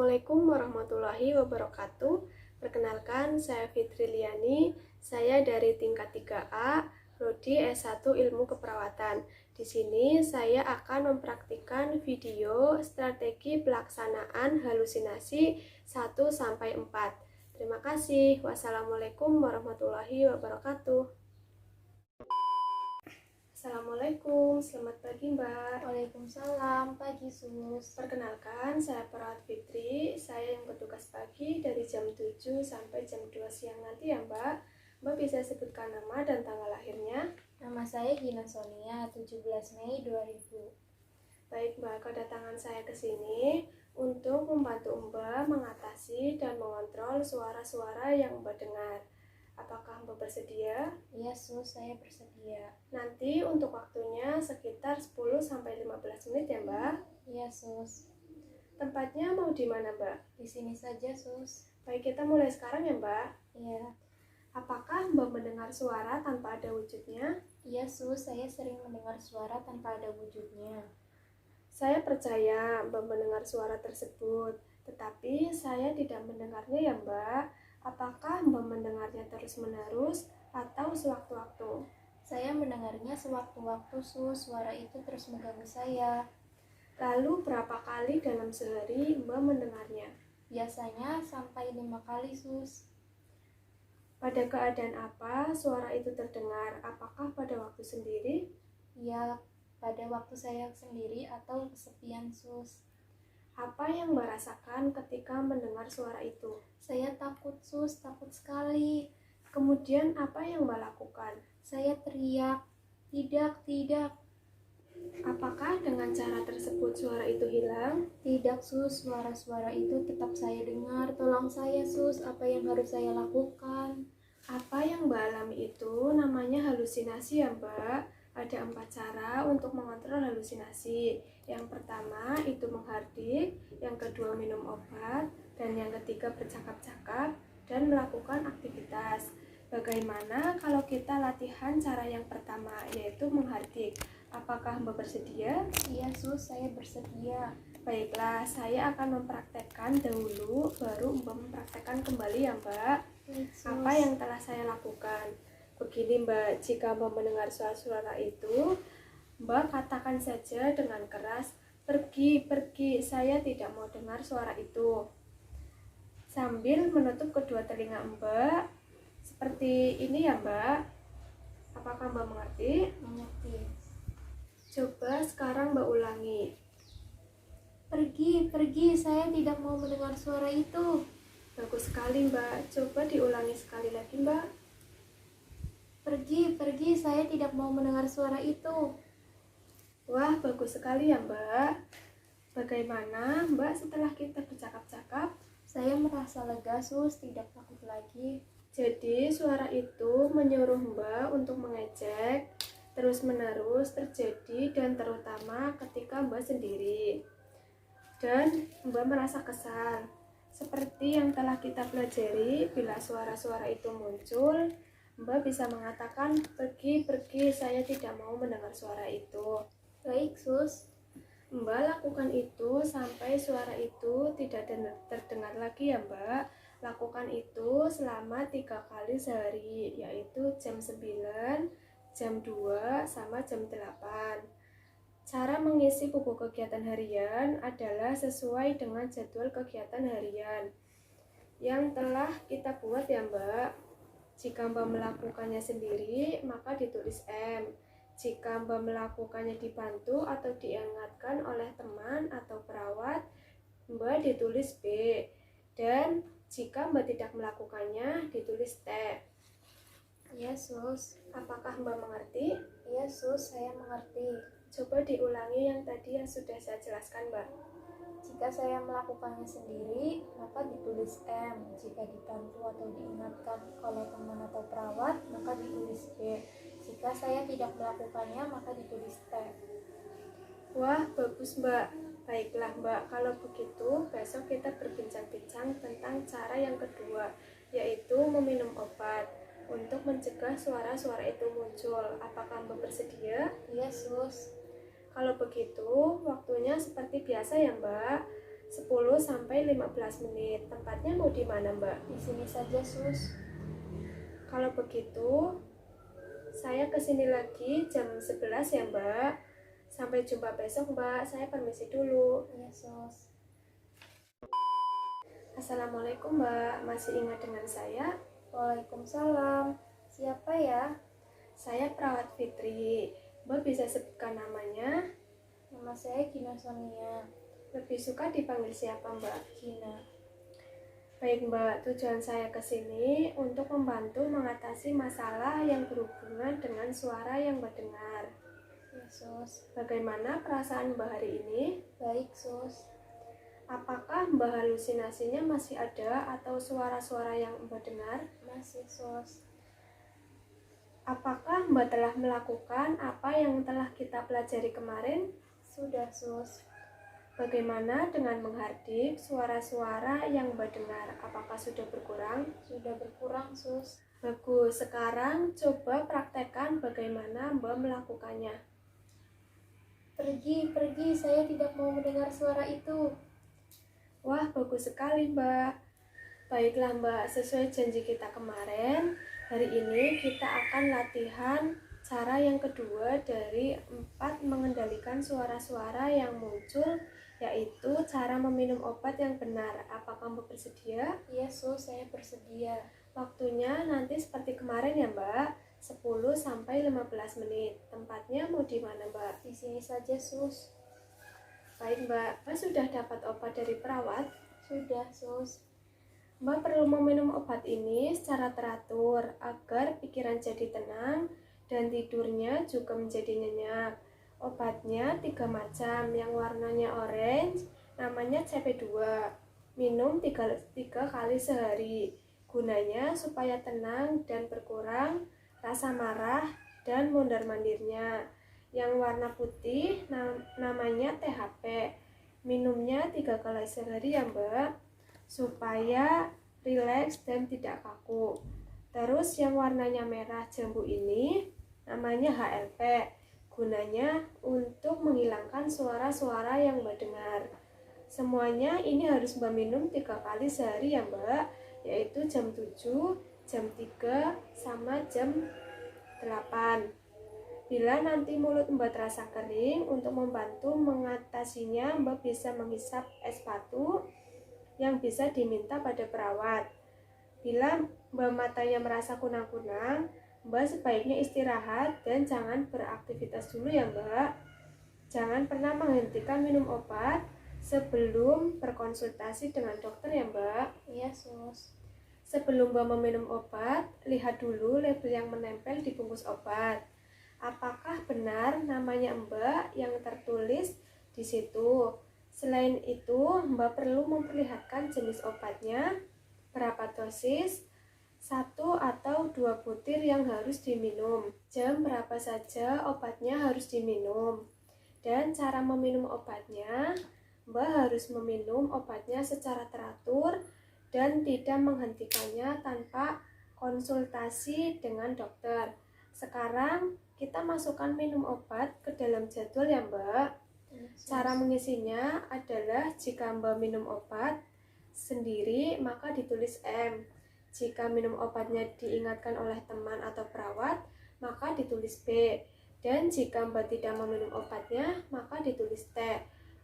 Assalamualaikum warahmatullahi wabarakatuh. Perkenalkan, saya Fitri Liani. Saya dari tingkat 3A, Prodi S1 Ilmu Keperawatan. Di sini saya akan mempraktikkan video strategi pelaksanaan halusinasi 1 sampai 4. Terima kasih. Wassalamualaikum warahmatullahi wabarakatuh. Assalamualaikum, selamat pagi Mbak. Waalaikumsalam, pagi Sus. Perkenalkan, saya Perawat Fitri. Saya yang bertugas pagi dari jam 7 sampai jam 2 siang nanti ya Mbak. Mbak bisa sebutkan nama dan tanggal lahirnya? Nama saya Gina Sonia, 17 Mei 2000. Baik Mbak, kedatangan saya ke sini untuk membantu Mbak mengatasi dan mengontrol suara-suara yang Mbak dengar. Apakah Mbak bersedia? Iya Sus, saya bersedia. Nanti untuk waktunya sekitar 10-15 menit ya Mbak. Iya Sus. Tempatnya mau di mana Mbak? Di sini saja Sus. Baik, kita mulai sekarang ya Mbak. Iya. Apakah Mbak mendengar suara tanpa ada wujudnya? Iya Sus, saya sering mendengar suara tanpa ada wujudnya. Saya percaya Mbak mendengar suara tersebut, tetapi saya tidak mendengarnya ya Mbak. Apakah Mbak mendengarnya terus-menerus atau sewaktu-waktu? Saya mendengarnya sewaktu-waktu Sus, suara itu terus mengganggu saya. Lalu berapa kali dalam sehari Mbak mendengarnya? Biasanya sampai 5 kali Sus. Pada keadaan apa suara itu terdengar? Apakah pada waktu sendiri? Iya, pada waktu saya sendiri atau kesepian Sus. Apa yang Mbak rasakan ketika mendengar suara itu? Saya takut Sus, takut sekali. Kemudian apa yang Mbak lakukan? Saya teriak, tidak. Apakah dengan cara tersebut suara itu hilang? Tidak Sus, suara-suara itu tetap saya dengar. Tolong saya Sus, apa yang harus saya lakukan? Apa yang Mbak alami itu namanya halusinasi ya Mbak. Ada 4 cara untuk mengontrol halusinasi. Yang pertama itu menghardik, yang kedua minum obat, dan yang ketiga bercakap-cakap dan melakukan aktivitas. Bagaimana kalau kita latihan cara yang pertama, yaitu menghardik? Apakah Mbak bersedia? Iya Sus, saya bersedia. Baiklah, saya akan mempraktekkan dahulu, baru Mbak mempraktekkan kembali ya Mbak. Baik, Sus. Apa yang telah saya lakukan? Begini Mbak, jika Mbak mendengar suara-suara itu, Mbak katakan saja dengan keras, pergi, saya tidak mau dengar suara itu. Sambil menutup kedua telinga Mbak, seperti ini ya Mbak. Apakah Mbak mengerti? Mengerti. Coba sekarang Mbak ulangi. Pergi, saya tidak mau mendengar suara itu. Bagus sekali Mbak, coba diulangi sekali lagi Mbak. Pergi, saya tidak mau mendengar suara itu. Wah, bagus sekali ya Mbak. Bagaimana Mbak setelah kita bercakap-cakap? Saya merasa lega Sus, tidak takut lagi. Jadi suara itu menyuruh Mbak untuk mengejek, terus-menerus terjadi dan terutama ketika Mbak sendiri. Dan Mbak merasa kesal. Seperti yang telah kita pelajari, bila suara-suara itu muncul, Mbak bisa mengatakan, pergi, saya tidak mau mendengar suara itu. Baik Sus. Mbak lakukan itu sampai suara itu tidak terdengar lagi ya Mbak. Lakukan itu selama 3 kali sehari, yaitu jam 9, jam 2, sama jam 8. Cara mengisi buku kegiatan harian adalah sesuai dengan jadwal kegiatan harian yang telah kita buat ya Mbak. Jika Mbak melakukannya sendiri, maka ditulis M. Jika Mbak melakukannya dibantu atau diingatkan oleh teman atau perawat, Mbak ditulis B. Dan jika Mbak tidak melakukannya, ditulis T. Iya Sus. Apakah Mbak mengerti? Iya Sus, saya mengerti. Coba diulangi yang tadi yang sudah saya jelaskan Mbak. Jika saya melakukannya sendiri, maka ditulis M. Jika dibantu atau diingatkan oleh teman atau perawat, maka ditulis B. Jika saya tidak melakukannya, maka ditulis T. Wah, bagus Mbak. Baiklah Mbak, kalau begitu besok kita berbincang-bincang tentang cara yang kedua, yaitu meminum obat untuk mencegah suara-suara itu muncul. Apakah Mbak bersedia? Iya Sus. Kalau begitu, waktunya seperti biasa ya Mbak. 10-15 menit. Tempatnya mau di mana, Mbak? Di sini saja, Sus. Kalau begitu, saya kesini lagi jam 11 ya, Mbak. Sampai jumpa besok, Mbak. Saya permisi dulu. Iya, Sus. Assalamualaikum, Mbak. Masih ingat dengan saya? Waalaikumsalam. Siapa ya? Saya perawat Fitri. Mbak bisa sebutkan namanya? Nama saya Gina Sonia. Lebih suka dipanggil siapa, Mbak? Gina. Baik, Mbak. Tujuan saya ke sini untuk membantu mengatasi masalah yang berhubungan dengan suara yang Mbak dengar. Ya, Sus. Bagaimana perasaan Mbak hari ini? Baik, Sus. Apakah Mbak halusinasinya masih ada atau suara-suara yang Mbak dengar? Masih, Sus. Apakah Mbak telah melakukan apa yang telah kita pelajari kemarin? Sudah, Sus. Bagaimana dengan menghardik suara-suara yang Mbak dengar? Apakah sudah berkurang? Sudah berkurang, Sus. Bagus, sekarang coba praktekkan bagaimana Mbak melakukannya. Pergi, saya tidak mau mendengar suara itu. Wah, bagus sekali, Mbak. Baiklah, Mbak, sesuai janji kita kemarin, hari ini kita akan latihan cara yang kedua dari 4 mengendalikan suara-suara yang muncul, yaitu cara meminum obat yang benar. Apakah Mbak bersedia? Iya, Sus, saya bersedia. Waktunya nanti seperti kemarin ya, Mbak, 10-15 menit. Tempatnya mau di mana, Mbak? Di sini saja, Sus. Baik, Mbak. Mbak sudah dapat obat dari perawat? Sudah, Sus. Mbak perlu meminum obat ini secara teratur agar pikiran jadi tenang dan tidurnya juga menjadi nyenyak. Obatnya 3 macam, yang warnanya orange, namanya CP2. Minum 3 kali sehari. Gunanya supaya tenang dan berkurang rasa marah dan mondar-mandirnya. Yang warna putih namanya THP. Minumnya 3 kali sehari ya, Mbak, supaya rileks dan tidak kaku. Terus yang warnanya merah jambu ini namanya HLP. Gunanya untuk menghilangkan suara-suara yang Mbak dengar. Semuanya ini harus Mbak minum 3 kali sehari ya, Mbak, yaitu jam 7, jam 3, sama jam 8. Bila nanti mulut Mbak terasa kering, untuk membantu mengatasinya, Mbak bisa menghisap es batu yang bisa diminta pada perawat. Bila Mbak matanya merasa kunang-kunang, Mbak sebaiknya istirahat dan jangan beraktivitas dulu ya, Mbak. Jangan pernah menghentikan minum obat sebelum berkonsultasi dengan dokter ya, Mbak. Iya, Sus. Sebelum Mbak meminum obat, lihat dulu label yang menempel di bungkus obat. Apakah benar namanya Mbak yang tertulis di situ? Selain itu, Mbak perlu memperlihatkan jenis obatnya, berapa dosis, 1 atau 2 butir yang harus diminum, jam berapa saja obatnya harus diminum, dan cara meminum obatnya. Mbak harus meminum obatnya secara teratur dan tidak menghentikannya tanpa konsultasi dengan dokter. Sekarang kita masukkan minum obat ke dalam jadwal ya, Mbak. Cara mengisinya adalah jika Mbak minum obat sendiri maka ditulis M. Jika minum obatnya diingatkan oleh teman atau perawat maka ditulis B. Dan jika Mbak tidak meminum obatnya maka ditulis T.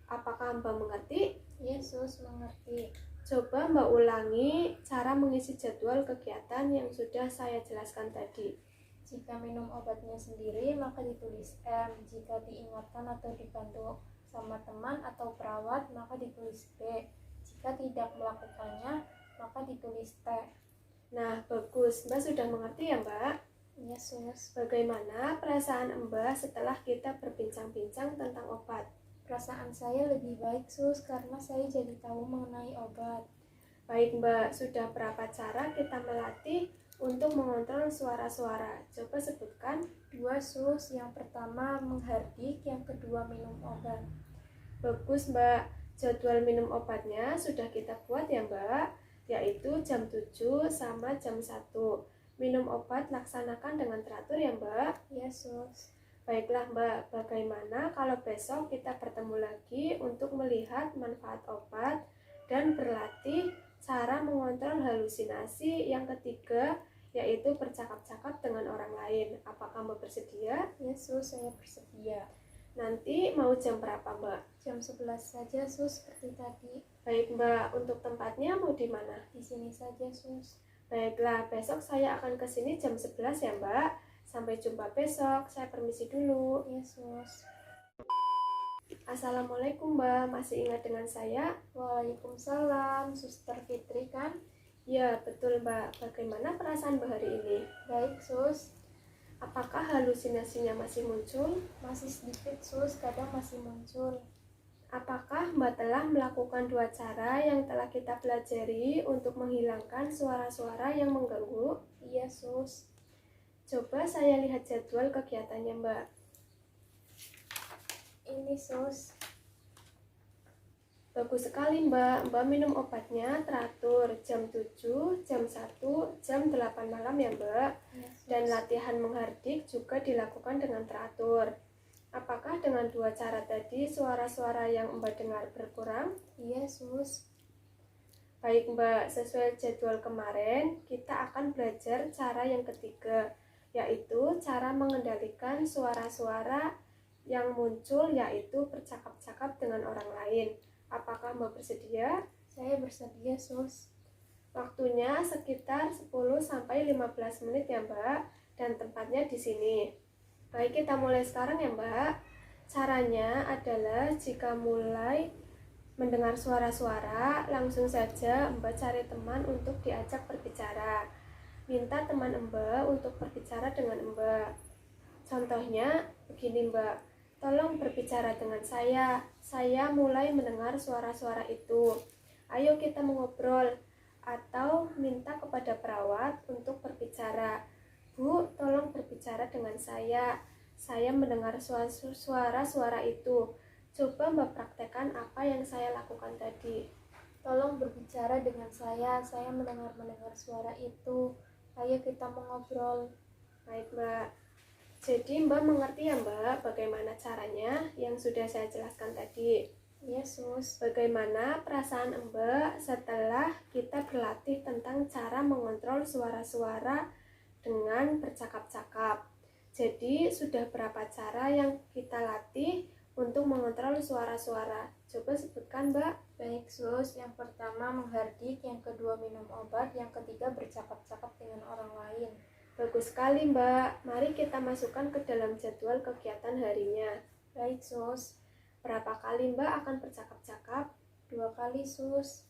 Apakah Mbak mengerti? Yesus, mengerti. Coba Mbak ulangi cara mengisi jadwal kegiatan yang sudah saya jelaskan tadi. Jika minum obatnya sendiri, maka ditulis M. Jika diingatkan atau dibantu sama teman atau perawat, maka ditulis B. Jika tidak melakukannya, maka ditulis T. Nah, bagus. Mbak sudah mengerti ya, Mbak? Yesus. Bagaimana perasaan Mbak setelah kita berbincang-bincang tentang obat? Perasaan saya lebih baik, Sus, karena saya jadi tahu mengenai obat. Baik, Mbak. Sudah berapa cara kita melatih untuk mengontrol suara-suara? Coba sebutkan. 2, Sus. Yang pertama menghardik, yang kedua minum obat. Bagus, Mbak. Jadwal minum obatnya sudah kita buat ya, Mbak, yaitu jam 7 sama jam 1. Minum obat laksanakan dengan teratur ya, Mbak. Ya, Sus. Baiklah Mbak, bagaimana kalau besok kita bertemu lagi untuk melihat manfaat obat dan berlatih cara mengontrol halusinasi yang ketiga, yaitu bercakap-cakap dengan orang lain. Apakah Mbak bersedia? Ya Sus, saya bersedia. Nanti mau jam berapa Mbak? Jam 11 saja Sus, seperti tadi. Baik Mbak, untuk tempatnya mau di mana? Di sini saja Sus. Baiklah, besok saya akan ke sini jam 11 ya Mbak. Sampai jumpa besok, saya permisi dulu. Ya Sus. Assalamualaikum Mbak, masih ingat dengan saya? Waalaikumsalam, Suster Fitri kan? Ya, betul Mbak. Bagaimana perasaan Mbak hari ini? Baik Sus. Apakah halusinasinya masih muncul? Masih sedikit Sus, kadang masih muncul. Apakah Mbak telah melakukan dua cara yang telah kita pelajari untuk menghilangkan suara-suara yang mengganggu? Iya Sus. Coba saya lihat jadwal kegiatannya Mbak. Ini Sus. Bagus sekali Mbak. Mbak minum obatnya teratur jam 7, jam 1, jam 8 malam ya Mbak. Ya, Sus. Dan latihan menghardik juga dilakukan dengan teratur. Apakah dengan dua cara tadi suara-suara yang Mbak dengar berkurang? Iya Sus. Baik Mbak, sesuai jadwal kemarin kita akan belajar cara yang ketiga, yaitu cara mengendalikan suara-suara yang muncul, yaitu bercakap-cakap dengan orang lain. Apakah Mbak bersedia? Saya bersedia Sus. Waktunya sekitar 10-15 menit ya Mbak, dan tempatnya di sini. Baik, kita mulai sekarang ya Mbak. Caranya adalah jika mulai mendengar suara-suara, langsung saja Mbak cari teman untuk diajak berbicara. Minta teman Mbak untuk berbicara dengan Mbak. Contohnya begini Mbak, tolong berbicara dengan saya mulai mendengar suara-suara itu. Ayo kita mengobrol. Atau minta kepada perawat untuk berbicara. Bu, tolong berbicara dengan saya mendengar suara-suara itu. Coba Mbak praktekkan apa yang saya lakukan tadi. Tolong berbicara dengan saya mendengar suara itu. Ayo kita mengobrol. Baik Mbak. Jadi Mbak mengerti ya Mbak bagaimana caranya yang sudah saya jelaskan tadi. Yesus. Bagaimana perasaan Mbak setelah kita berlatih tentang cara mengontrol suara-suara dengan bercakap-cakap? Jadi sudah berapa cara yang kita latih untuk mengontrol suara-suara? Coba sebutkan Mbak. Baik Sus, yang pertama menghardik, yang kedua minum obat, yang ketiga bercakap-cakap dengan orang lain. Bagus sekali Mbak, mari kita masukkan ke dalam jadwal kegiatan harinya. Baik Sus. Berapa kali Mbak akan bercakap-cakap? 2 kali Sus.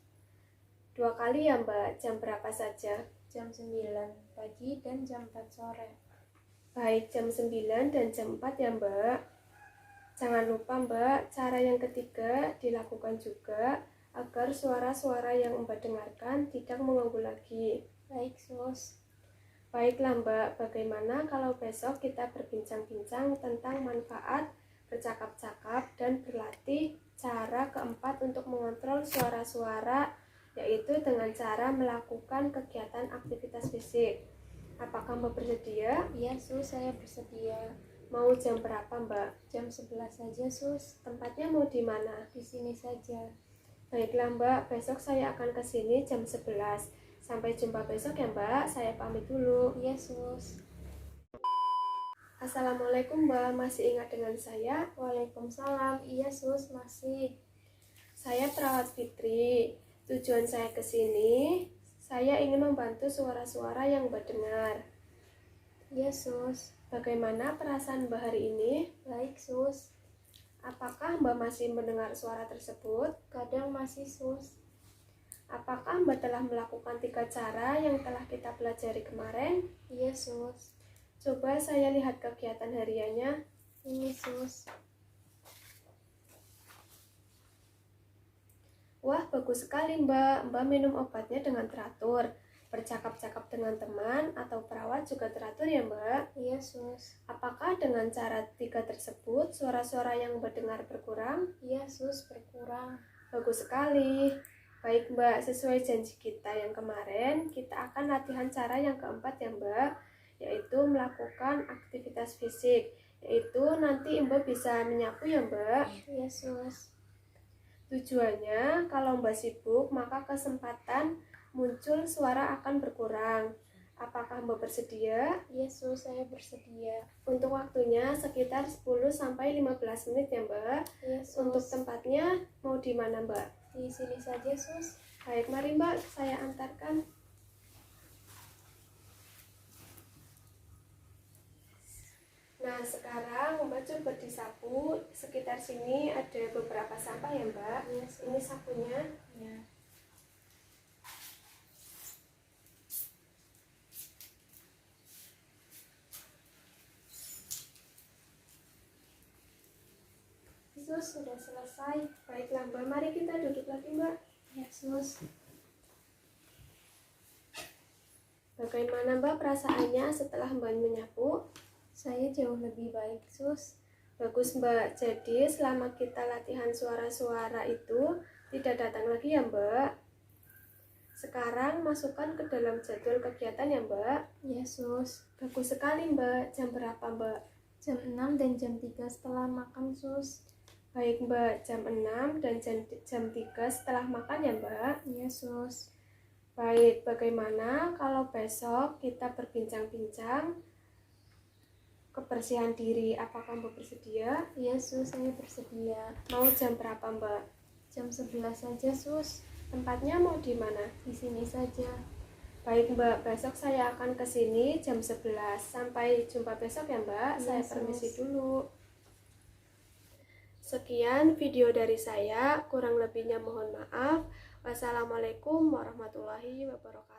2 kali ya Mbak, jam berapa saja? Jam 9 pagi dan jam 4 sore. Baik, jam 9 dan jam 4 ya Mbak. Jangan lupa Mbak, cara yang ketiga dilakukan juga agar suara-suara yang Mbak dengarkan tidak mengganggu lagi. Baik Sus. Baiklah Mbak, bagaimana kalau besok kita berbincang-bincang tentang manfaat bercakap-cakap dan berlatih cara keempat untuk mengontrol suara-suara, yaitu dengan cara melakukan kegiatan aktivitas fisik. Apakah Mbak bersedia? Iya Sus, saya bersedia. Mau jam berapa Mbak? Jam 11 saja Sus. Tempatnya mau di mana? Di sini saja. Baiklah Mbak, besok saya akan ke sini jam 11. Sampai jumpa besok ya Mbak, saya pamit dulu. Iya Sus. Assalamualaikum Mbak, masih ingat dengan saya? Waalaikumsalam. Iya Sus, masih. Saya perawat Fitri. Tujuan saya ke sini, saya ingin membantu suara-suara yang Mbak dengar. Iya Sus. Bagaimana perasaan Mbak hari ini? Baik Sus. Apakah Mbak masih mendengar suara tersebut? Kadang masih Sus. Apakah Mbak telah melakukan 3 cara yang telah kita pelajari kemarin? Iya Sus. Coba saya lihat kegiatan hariannya. Ini Sus. Wah, bagus sekali Mbak. Mbak minum obatnya dengan teratur. Bercakap-cakap dengan teman atau perawat juga teratur ya Mbak? Iya Sus. Apakah dengan cara 3 tersebut suara-suara yang Mbak dengar berkurang? Iya Sus, berkurang. Bagus sekali. Baik Mbak, sesuai janji kita yang kemarin, kita akan latihan cara yang keempat ya Mbak, yaitu melakukan aktivitas fisik, yaitu nanti Mbak bisa menyapu ya Mbak. Iya sus. Tujuannya kalau Mbak sibuk maka kesempatan muncul suara akan berkurang. Apakah Mbak bersedia? Iya sus, saya bersedia. Untuk waktunya sekitar 10-15 menit ya Mbak. Iya sus. Untuk tempatnya mau di mana Mbak? Di sini saja sus. Baik, mari Mbak saya antarkan. Nah, sekarang Mbak coba disapu. Sekitar sini ada beberapa sampah ya Mbak. Iya sus. Ini sapunya. Ya. Sus, sudah selesai. Baiklah Mbak, mari kita duduk lagi Mbak. Ya sus. Bagaimana Mbak perasaannya setelah Mbak menyapu? Saya jauh lebih baik sus. Bagus Mbak, jadi selama kita latihan suara-suara itu tidak datang lagi ya Mbak. Sekarang masukkan ke dalam jadwal kegiatan ya Mbak. Ya sus. Bagus sekali Mbak, jam berapa Mbak? Jam 6 dan jam 3 setelah makan sus. Baik Mbak, jam 6 dan jam 3 setelah makan ya Mbak. Ya sus. Baik, bagaimana kalau besok kita berbincang-bincang kebersihan diri? Apakah Mbak bersedia? Iya sus, saya bersedia. Mau jam berapa Mbak? Jam 11 saja sus. Tempatnya mau di mana? Di sini saja. Baik Mbak, besok saya akan ke sini jam 11. Sampai jumpa besok ya Mbak. Iya, Saya sus. permisi dulu. Sekian video dari saya, kurang lebihnya mohon maaf. Wassalamualaikum warahmatullahi wabarakatuh.